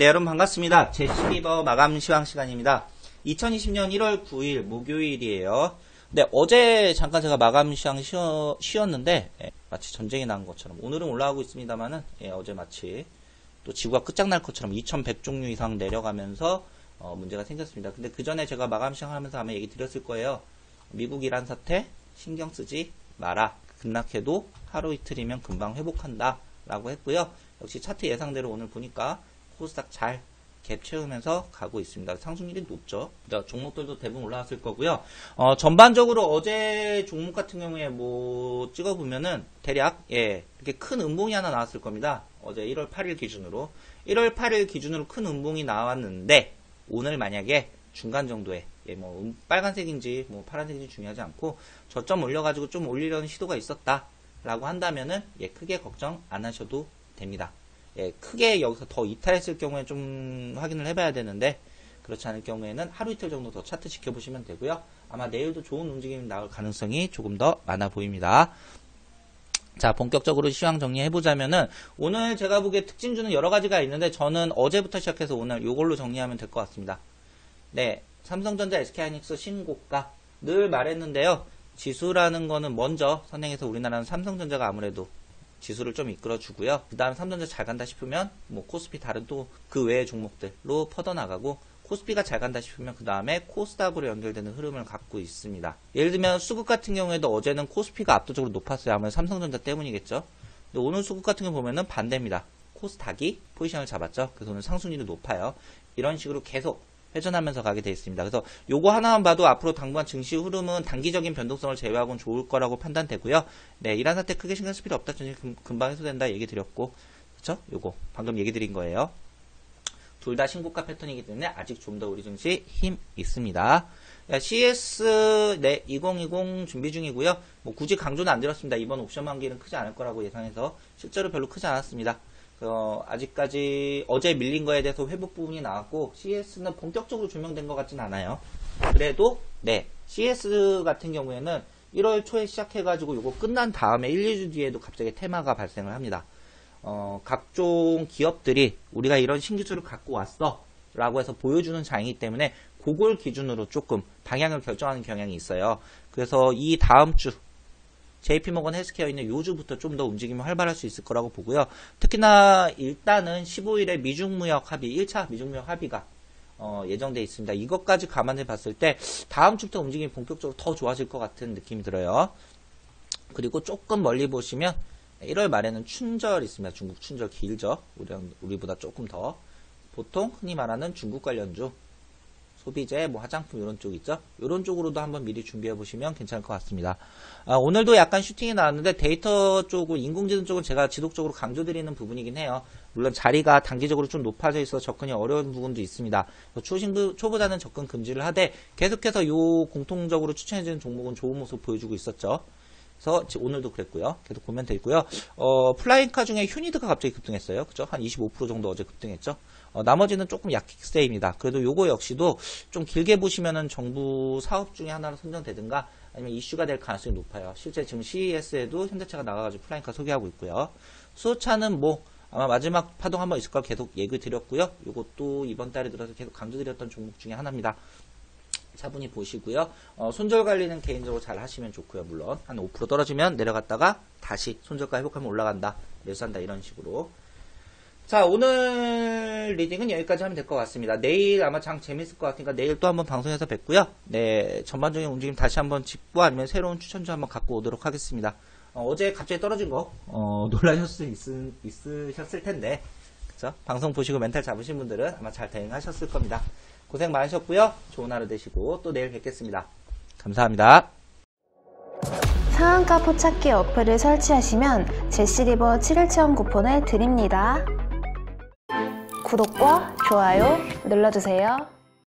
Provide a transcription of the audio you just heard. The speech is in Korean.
네, 여러분 반갑습니다. 제시리버 마감 시황 시간입니다. 2020년 1월 9일 목요일이에요. 네, 어제 잠깐 제가 마감 시황 쉬었는데 마치 전쟁이 난 것처럼 오늘은 올라가고 있습니다만은 어제 마치 또 지구가 끝장날 것처럼 2100종류 이상 내려가면서 문제가 생겼습니다. 근데 그 전에 제가 마감 시황 하면서 아마 얘기 드렸을 거예요. 미국 이란 사태 신경 쓰지 마라. 급락해도 하루 이틀이면 금방 회복한다 라고 했고요. 역시 차트 예상대로 오늘 보니까 코스닥 잘 갭 채우면서 가고 있습니다. 상승률이 높죠. 종목들도 대부분 올라왔을 거고요. 전반적으로 어제 종목 같은 경우에 뭐 찍어보면은 대략 이렇게 큰 음봉이 하나 나왔을 겁니다. 어제 1월 8일 기준으로 1월 8일 기준으로 큰 음봉이 나왔는데 오늘 만약에 중간 정도에 뭐 빨간색인지 뭐 파란색인지 중요하지 않고 저점 올려가지고 좀 올리려는 시도가 있었다라고 한다면은 크게 걱정 안 하셔도 됩니다. 크게 여기서 더 이탈했을 경우에 좀 확인을 해봐야 되는데 그렇지 않을 경우에는 하루 이틀 정도 더 차트 지켜보시면 되고요. 아마 내일도 좋은 움직임이 나올 가능성이 조금 더 많아 보입니다. 자, 본격적으로 시황 정리해보자면은 오늘 제가 보기에 특징주는 여러 가지가 있는데 저는 어제부터 시작해서 오늘 이걸로 정리하면 될 것 같습니다. 네, 삼성전자, SK하이닉스 신고가 늘 말했는데요. 지수라는 거는 먼저 선행해서 우리나라는 삼성전자가 아무래도 지수를 좀 이끌어주고요. 그 다음 삼성전자 잘 간다 싶으면 뭐 코스피 다른 또 그 외의 종목들로 퍼져나가고 코스피가 잘 간다 싶으면 그 다음에 코스닥으로 연결되는 흐름을 갖고 있습니다. 예를 들면 수급 같은 경우에도 어제는 코스피가 압도적으로 높았어요. 아무래도 삼성전자 때문이겠죠. 근데 오늘 수급 같은 경우 보면은 반대입니다. 코스닥이 포지션을 잡았죠. 그래서 오늘 상승률이 높아요. 이런 식으로 계속 회전하면서 가게 되어 있습니다. 그래서 요거 하나만 봐도 앞으로 당분간 증시 흐름은 단기적인 변동성을 제외하고는 좋을 거라고 판단되고요. 네, 이란 사태 크게 신경 쓸 필요 없다. 전혀 금방 해소된다 얘기 드렸고, 그쵸? 요거 방금 얘기 드린 거예요. 둘 다 신고가 패턴이기 때문에 아직 좀 더 우리 증시 힘 있습니다. CS 2020 준비 중이고요. 뭐 굳이 강조는 안 드렸습니다. 이번 옵션 만기는 크지 않을 거라고 예상해서 실제로 별로 크지 않았습니다. 아직까지 어제 밀린 거에 대해서 회복 부분이 나왔고 CS는 본격적으로 조명된 것 같진 않아요. 그래도 CS 같은 경우에는 1월 초에 시작해가지고 이거 끝난 다음에 1, 2주 뒤에도 갑자기 테마가 발생을 합니다. 각종 기업들이 우리가 이런 신기술을 갖고 왔어 라고 해서 보여주는 장이기 때문에 그걸 기준으로 조금 방향을 결정하는 경향이 있어요. 그래서 이 다음 주 JP모건 헬스케어 있는 요주부터 좀 더 움직임이 활발할 수 있을 거라고 보고요. 특히나 일단은 15일에 미중무역 합의, 1차 미중무역 합의가 예정되어 있습니다. 이것까지 감안해 봤을 때 다음 주부터 움직임이 본격적으로 더 좋아질 것 같은 느낌이 들어요. 그리고 조금 멀리 보시면 1월 말에는 춘절 있습니다. 중국 춘절 길죠. 우리보다 조금 더. 보통 흔히 말하는 중국 관련주, 소비재, 뭐 화장품 이런 쪽 있죠. 이런 쪽으로도 한번 미리 준비해 보시면 괜찮을 것 같습니다. 오늘도 약간 슈팅이 나왔는데 데이터 쪽은 인공지능 쪽은 제가 지속적으로 강조드리는 부분이긴 해요. 물론 자리가 단기적으로 좀 높아져 있어서 접근이 어려운 부분도 있습니다. 초보자는 접근 금지를 하되 계속해서 요 공통적으로 추천해주는 종목은 좋은 모습 보여주고 있었죠. 그래서 오늘도 그랬고요. 계속 보면 되고요. 플라잉카 중에 휴니드가 갑자기 급등했어요. 그죠? 한 25% 정도 어제 급등했죠. 나머지는 조금 약세입니다. 그래도 요거 역시도 좀 길게 보시면은 정부 사업 중에 하나로 선정되든가 아니면 이슈가 될 가능성이 높아요. 실제 지금 CES에도 현대차가 나가가지고 플라잉카 소개하고 있고요. 수소차는 뭐 아마 마지막 파동 한번 있을 걸 계속 얘기 드렸고요. 요것도 이번 달에 들어서 계속 강조드렸던 종목 중에 하나입니다. 차분히 보시고요. 손절 관리는 개인적으로 잘 하시면 좋고요. 물론 한 5% 떨어지면 내려갔다가 다시 손절가 회복하면 올라간다. 매수한다. 이런 식으로. 자, 오늘 리딩은 여기까지 하면 될 것 같습니다. 내일 아마 장 재밌을 것 같으니까 내일 또 한번 방송에서 뵙고요. 네, 전반적인 움직임 다시 한번 짚고 아니면 새로운 추천주 한번 갖고 오도록 하겠습니다. 어제 갑자기 떨어진 거 놀라셨을 수 있으셨을 텐데, 그쵸? 방송 보시고 멘탈 잡으신 분들은 아마 잘 대응하셨을 겁니다. 고생 많으셨고요. 좋은 하루 되시고 또 내일 뵙겠습니다. 감사합니다. 상한가 포착기 어플을 설치하시면 제시리버 7일 체험 쿠폰을 드립니다. 구독과 좋아요 눌러주세요.